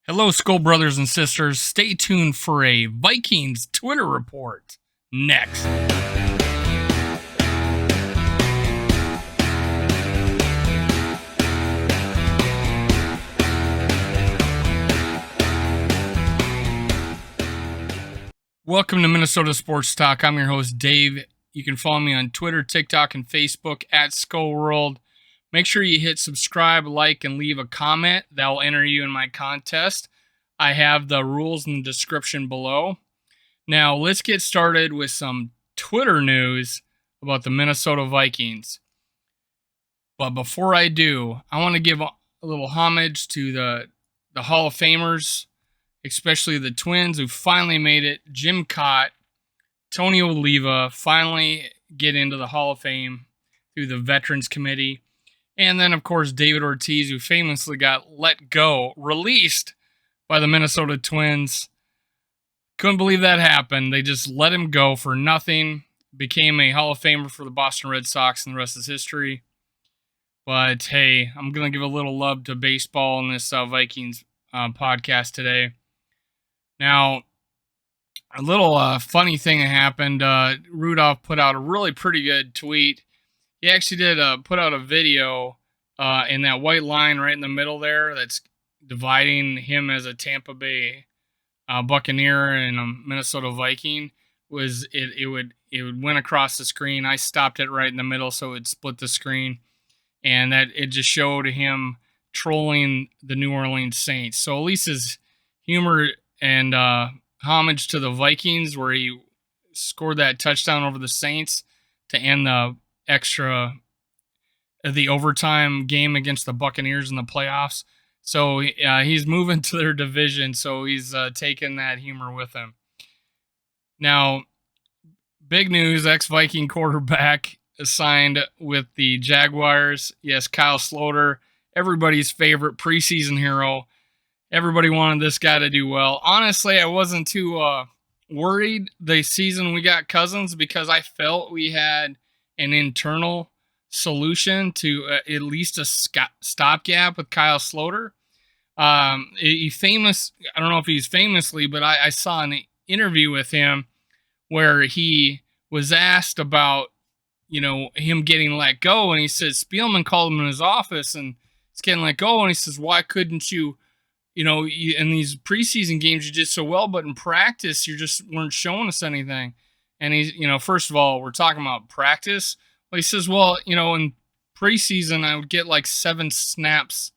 Hello, Skull brothers and sisters. Stay tuned for a Vikings Twitter report next. Welcome to Minnesota Sports Talk. I'm your host, Dave. You can follow me on Twitter, TikTok, and Facebook at Skull World. Make sure you hit subscribe, like, and leave a comment. That will enter you in my contest. I have the rules in the description below. Now, let's get started with some Twitter news about the Minnesota Vikings. But before I do, I want to give a little homage to the Hall of Famers, especially the Twins who finally made it. Jim Cott, Tony Oliva finally get into the Hall of Fame through the Veterans Committee. And then, of course, David Ortiz, who famously got released by the Minnesota Twins. Couldn't believe that happened. They just let him go for nothing. Became a Hall of Famer for the Boston Red Sox, and the rest is history. But, hey, I'm going to give a little love to baseball in this Vikings podcast today. Now, a little funny thing happened. Rudolph put out a really pretty good tweet. He actually did put out a video in that white line right in the middle there that's dividing him as a Tampa Bay Buccaneer and a Minnesota Viking. It would went across the screen. I stopped it right in the middle so it would split the screen, and that it just showed him trolling the New Orleans Saints. So at least his humor and homage to the Vikings, where he scored that touchdown over the Saints to end the overtime game against the Buccaneers in the playoffs. So he's moving to their division, so he's taking that humor with him. Now, big news, ex-Viking quarterback signed with the Jaguars. Yes, Kyle Sloter, everybody's favorite preseason hero. Everybody wanted this guy to do well. Honestly, I wasn't too worried the season we got Cousins because I felt we had an internal solution to at least a stopgap with Kyle Sloter. I don't know if he's famously, but I saw an interview with him where he was asked about, him getting let go. And he said, Spielman called him in his office and he's getting let go. And he says, why couldn't you, in these preseason games, you did so well, but in practice, you just weren't showing us anything. And he's, first of all, we're talking about practice. Well, he says, well, in preseason, I would get like 7 snaps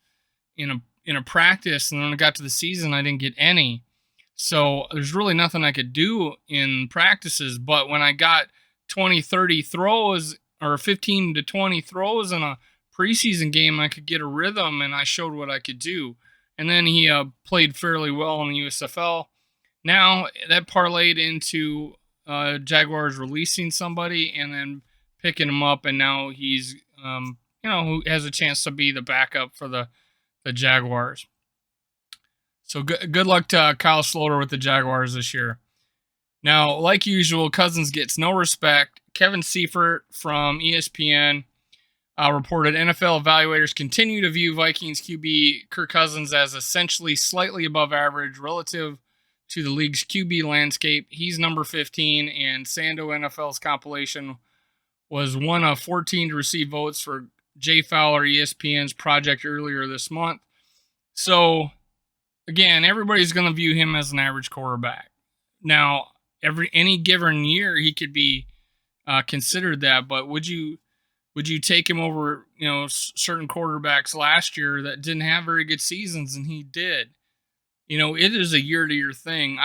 in a practice, and when I got to the season, I didn't get any. So there's really nothing I could do in practices. But when I got 20, 30 throws or 15 to 20 throws in a preseason game, I could get a rhythm, and I showed what I could do. And then he played fairly well in the USFL. Now that parlayed into Jaguars releasing somebody and then picking him up, and now he's, who has a chance to be the backup for the Jaguars. So good luck to Kyle Sloter with the Jaguars this year. Now, like usual, Cousins gets no respect. Kevin Seifert from ESPN reported NFL evaluators continue to view Vikings QB Kirk Cousins as essentially slightly above average relative to the league's QB landscape. He's number 15, and Sando NFL's compilation was one of 14 to receive votes for Jay Fowler, ESPN's project earlier this month. So, again, everybody's going to view him as an average quarterback. Now, any given year, he could be considered that, but would you take him over, certain quarterbacks last year that didn't have very good seasons, and he did? It is a year-to-year thing.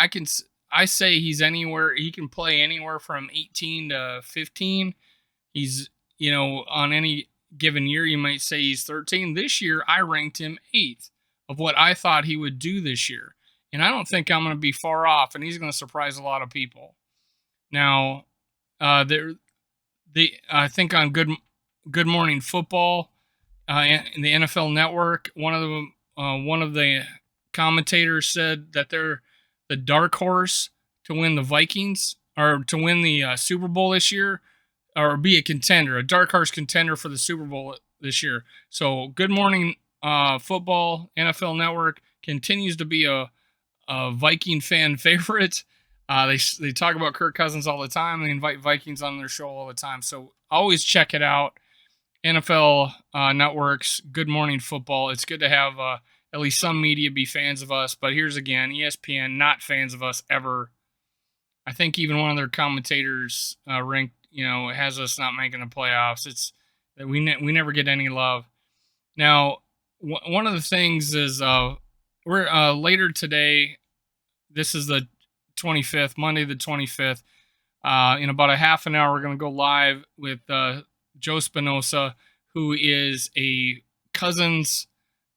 I say he can play anywhere from 18 to 15. He's, on any given year, you might say he's 13. This year, I ranked him 8th of what I thought he would do this year. And I don't think I'm going to be far off, and he's going to surprise a lot of people. Now, I think on Good Morning Football, in the NFL Network, one of the commentators said that they're the dark horse to win the Vikings or to win the Super Bowl this year, or be a dark horse contender for the Super Bowl this year. So Good Morning Football, NFL Network continues to be a Viking fan favorite. They talk about Kirk Cousins all the time. They invite Vikings on their show all the time. So always check it out. NFL Network's Good Morning Football. It's good to have at least some media be fans of us. But here's again, ESPN not fans of us ever. I think even one of their commentators ranked, has us not making the playoffs. It's that we never get any love. Now, one of the things is we're later today. This is the 25th, Monday the 25th. In about a half an hour, we're going to go live with Joe Spinoza, who is a Cousins,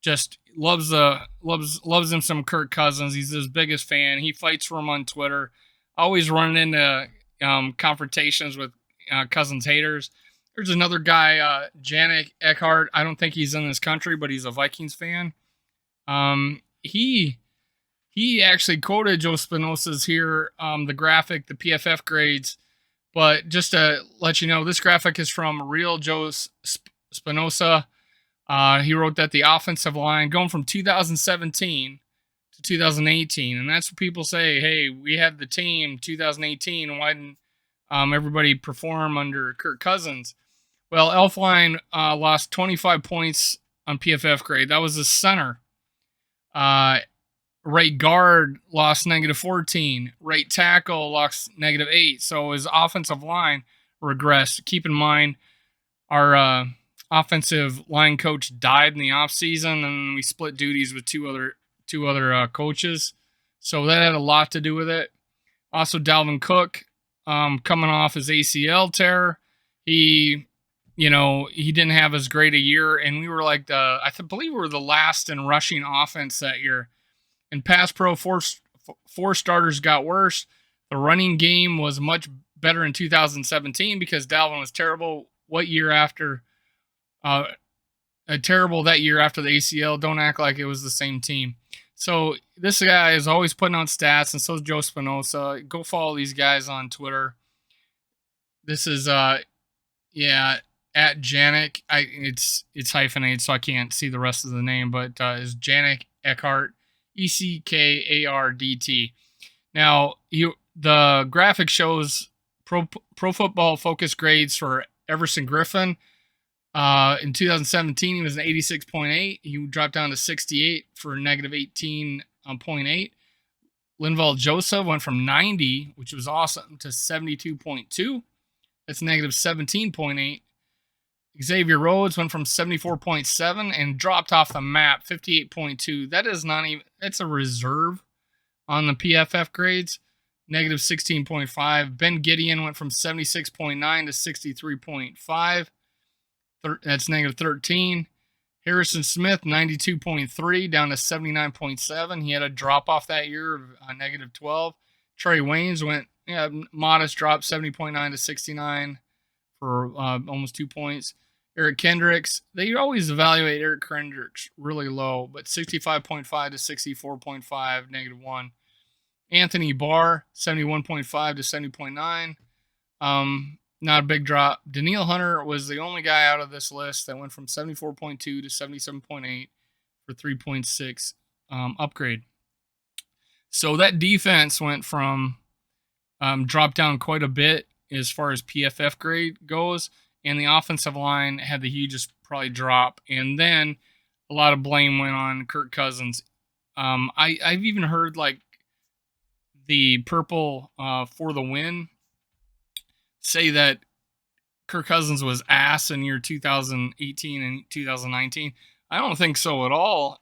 just loves him some Kirk Cousins. He's his biggest fan. He fights for him on Twitter, always running into confrontations with Cousins haters. There's another guy, Janik Eckhart. I don't think he's in this country, but he's a Vikings fan. He actually quoted Joe Spinoza's here, the graphic, the PFF grades. But just to let you know, this graphic is from real Joe Spinoza. He wrote that the offensive line going from 2017 to 2018, and that's what people say. Hey, we had the team 2018. Why didn't everybody perform under Kirk Cousins? Well, Elfline lost 25 points on PFF grade. That was the center. Right guard lost -14. Right tackle lost -8. So his offensive line regressed. Keep in mind, our offensive line coach died in the offseason, and we split duties with two other coaches. So that had a lot to do with it. Also, Dalvin Cook coming off his ACL tear. He didn't have as great a year, and we were like I believe we were the last in rushing offense that year. In pass pro, four starters got worse. The running game was much better in 2017 because Dalvin was terrible. Terrible that year after the ACL. Don't act like it was the same team. So this guy is always putting out stats, and so is Joe Spinoza. Go follow these guys on Twitter. This is at Janik. It's hyphenated, so I can't see the rest of the name, but is Janik Eckhart. Eckardt. Now, the graphic shows Pro Football Focus grades for Everson Griffin. In 2017, he was an 86.8. He dropped down to 68 for -18.8. Linval Joseph went from 90, which was awesome, to 72.2. That's -17.8. Xavier Rhodes went from 74.7 and dropped off the map, 58.2. That is not even, that's a reserve on the PFF grades, -16.5. Ben Gideon went from 76.9 to 63.5. That's -13. Harrison Smith, 92.3 down to 79.7. He had a drop off that year of -12. Trey Waynes went, modest drop, 70.9 to 69 for almost 2 points. Eric Kendricks, they always evaluate Eric Kendricks really low, but 65.5 to 64.5, -1. Anthony Barr, 71.5 to 70.9. Not a big drop. Daniil Hunter was the only guy out of this list that went from 74.2 to 77.8 for 3.6 upgrade. So that defense went from dropped down quite a bit as far as PFF grade goes, and the offensive line had the hugest probably drop. And then a lot of blame went on Kirk Cousins. I've even heard like the Purple for the Win say that Kirk Cousins was ass in year 2018 and 2019. I don't think so at all.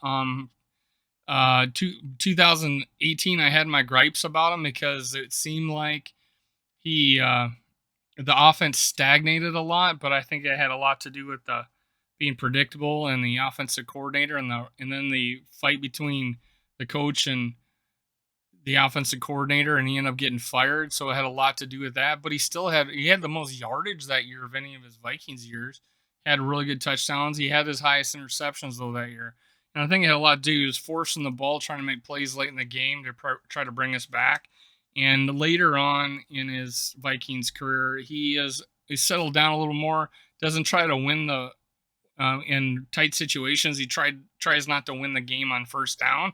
2018, I had my gripes about him because it seemed like the offense stagnated a lot, but I think it had a lot to do with being predictable and the offensive coordinator and then the fight between the coach and the offensive coordinator, and he ended up getting fired. So it had a lot to do with that, but he had the most yardage that year of any of his Vikings years. Had really good touchdowns. He had his highest interceptions though that year. And I think it had a lot to do with forcing the ball, trying to make plays late in the game to try to bring us back. And later on in his Vikings career, he settled down a little more. Doesn't try to win in tight situations. He tries not to win the game on first down.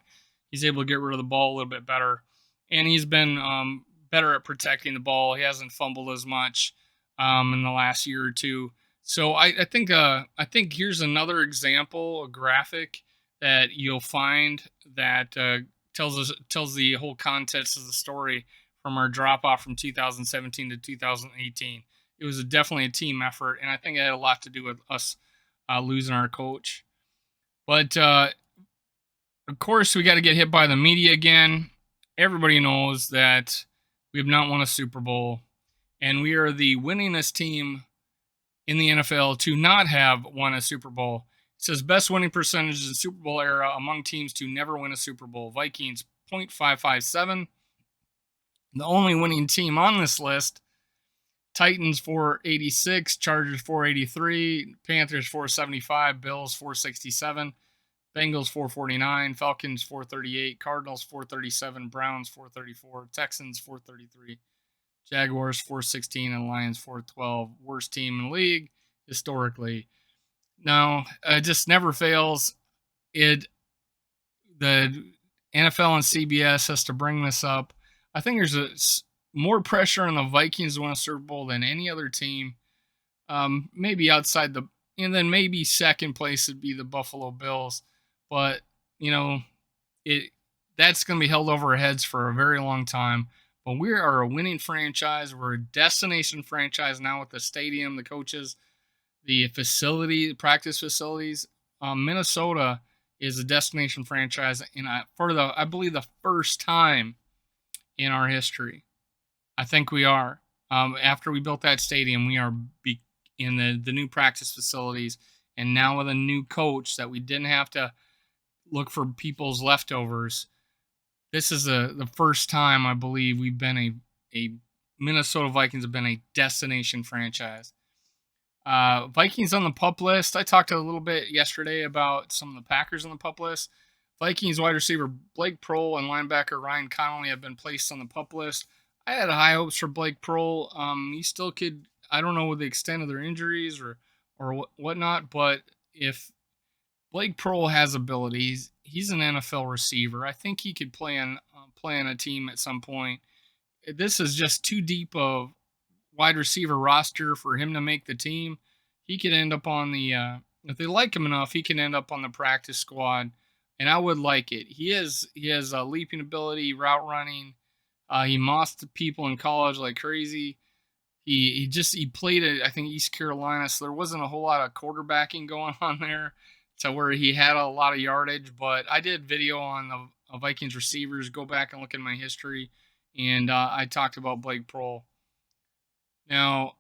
He's able to get rid of the ball a little bit better, and he's been better at protecting the ball. He hasn't fumbled as much in the last year or two. So I think here's another example, a graphic that you'll find that tells the whole context of the story from our drop off from 2017 to 2018. It was definitely a team effort, and I think it had a lot to do with us losing our coach. But of course, we got to get hit by the media again. Everybody knows that we have not won a Super Bowl, and we are the winningest team in the NFL to not have won a Super Bowl. It says best winning percentage in Super Bowl era among teams to never win a Super Bowl. Vikings 0.557. The only winning team on this list, Titans 486, Chargers 483, Panthers 475, Bills 467, Bengals 449, Falcons 438, Cardinals 437, Browns 434, Texans 433, Jaguars 416, and Lions 412. Worst team in the league historically. No, it just never fails. The NFL and CBS has to bring this up. I think there's more pressure on the Vikings to win a Super Bowl than any other team. Maybe outside and then maybe second place would be the Buffalo Bills. But that's going to be held over our heads for a very long time. But we are a winning franchise. We're a destination franchise now with the stadium, the coaches, the practice facilities. Minnesota is a destination franchise, and I believe the first time in our history. I think we are. After we built that stadium, we are in the new practice facilities, and now with a new coach that we didn't have to look for people's leftovers. This is the first time I believe we've been a Minnesota Vikings have been a destination franchise. Vikings on the PUP list. I talked a little bit yesterday about some of the Packers on the PUP list. Vikings wide receiver Blake Prohl and linebacker Ryan Connolly have been placed on the PUP list. I had high hopes for Blake Prohl. He still could. I don't know the extent of their injuries or whatnot, but if Blake Prohl has abilities, he's an NFL receiver. I think he could play on a team at some point. This is just too deep of wide receiver roster for him to make the team. He could end up on the if they like him enough, he can end up on the practice squad, and I would like it. He has leaping ability, route running. He mossed people in college like crazy. He played at I think East Carolina, so there wasn't a whole lot of quarterbacking going on there to where he had a lot of yardage. But I did video on the Vikings receivers. Go back and look at my history, and I talked about Blake Prohl. Now,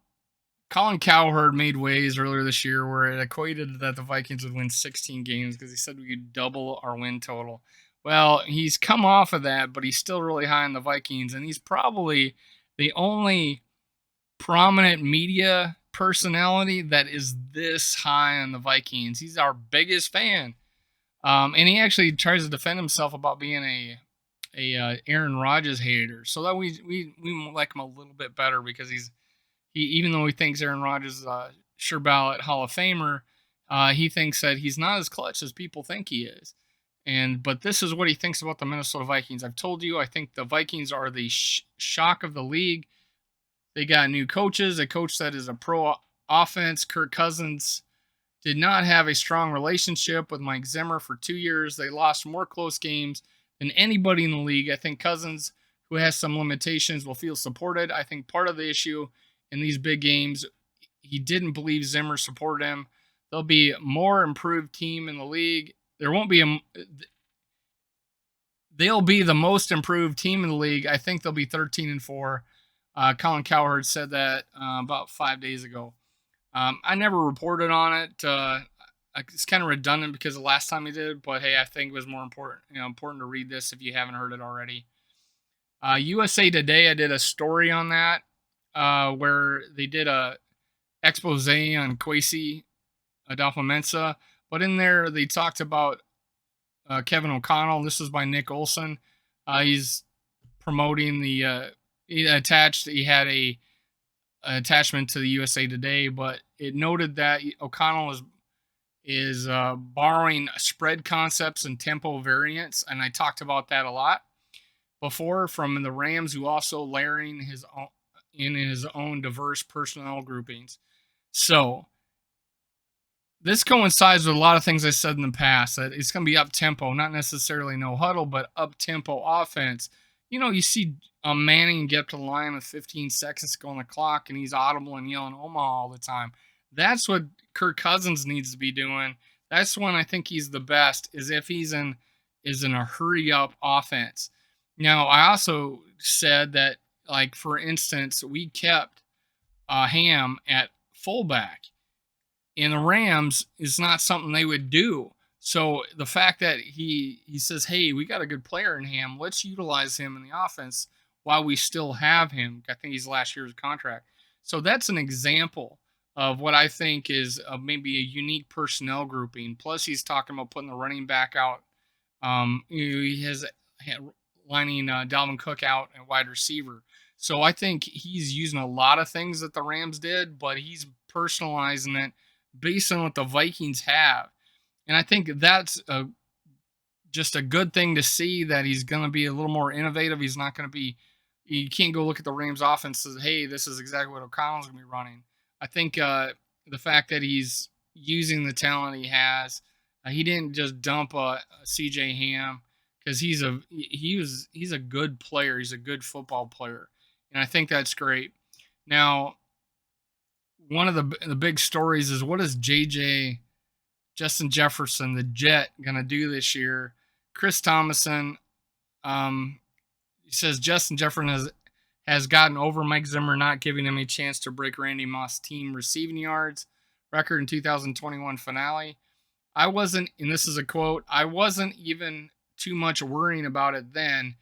Colin Cowherd made waves earlier this year where it equated that the Vikings would win 16 games because he said we could double our win total. Well, he's come off of that, but he's still really high on the Vikings, and he's probably the only prominent media personality that is this high on the Vikings. He's our biggest fan, and he actually tries to defend himself about being a Aaron Rodgers hater. So that we like him a little bit better because even though he thinks Aaron Rodgers is a sure ballot Hall of Famer, he thinks that he's not as clutch as people think he is. But this is what he thinks about the Minnesota Vikings. I've told you, I think the Vikings are the shock of the league. They got new coaches, a coach that is a pro offense. Kirk Cousins did not have a strong relationship with Mike Zimmer for 2 years. They lost more close games than anybody in the league. I think Cousins, who has some limitations, will feel supported. I think part of the issue in these big games, he didn't believe Zimmer supported him. There'll be a more improved team in the league. They'll be the most improved team in the league. I think they'll be 13-4. Colin Cowherd said that about 5 days ago. I never reported on it. It's kind of redundant because the last time he did, but hey, I think it was more important to read this if you haven't heard it already. USA Today, I did a story on that where they did a expose on Kwesi Adolfo-Mensah, but in there they talked about Kevin O'Connell. This is by Nick Olson. He's promoting the he had a attachment to the USA Today, but it noted that O'Connell is borrowing spread concepts and tempo variants, and I talked about that a lot before from the Rams, who also layering his own diverse personnel groupings. So this coincides with a lot of things I said in the past, that it's going to be up tempo, not necessarily no huddle, but up tempo offense. You see Manning get up to the line with 15 seconds to go on the clock, and he's audible and yelling Omaha all the time. That's what Kirk Cousins needs to be doing. That's when I think he's the best, is if he's in a hurry up offense. Now, I also said that, like, for instance, we kept Ham at fullback, and the Rams is not something they would do. So the fact that he says, "Hey, we got a good player in Ham. Let's utilize him in the offense while we still have him." I think he's last year's contract. So that's an example of what I think is maybe a unique personnel grouping. Plus, he's talking about putting the running back out. He has lining Dalvin Cook out at wide receiver. So I think he's using a lot of things that the Rams did, but he's personalizing it based on what the Vikings have. And I think that's just a good thing to see, that he's going to be a little more innovative. He's not going to be, you can't go look at the Rams offense and say, hey, this is exactly what O'Connell's going to be running. I think the fact that he's using the talent he has, he didn't just dump CJ Ham, because he's a good player. He's a good football player. And I think that's great. Now, one of the big stories is, what is Justin Jefferson, the Jet, going to do this year? Chris Thomason, he says Justin Jefferson has gotten over Mike Zimmer not giving him a chance to break Randy Moss' team receiving yards record in 2021 finale. I wasn't, and this is a quote, I wasn't even too much worrying about it then.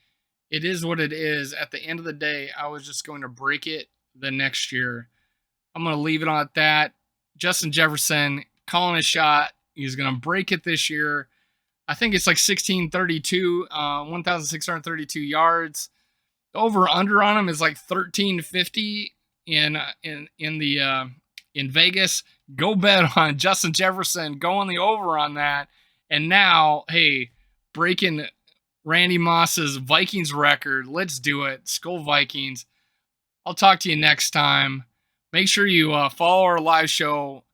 It is what it is. At the end of the day, I was just going to break it the next year. I'm going to leave it on at that. Justin Jefferson calling a shot. He's going to break it this year. I think it's like 1632, 1,632 yards. The over/under on him is like 1350 in Vegas. Go bet on Justin Jefferson. Go on the over on that. And now, hey, breaking Randy Moss's Vikings record. Let's do it. Skull Vikings. I'll talk to you next time. Make sure you follow our live show,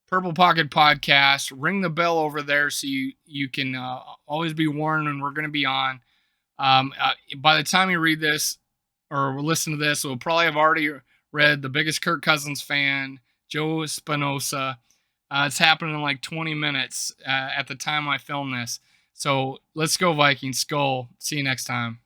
Purple Pocket Podcast. Ring the bell over there so you can always be warned when we're going to be on. By the time you read this or listen to this, we'll probably have already read The Biggest Kirk Cousins Fan, Joe Spinoza. It's happening in like 20 minutes at the time I film this. So let's go Vikings. Skull. See you next time.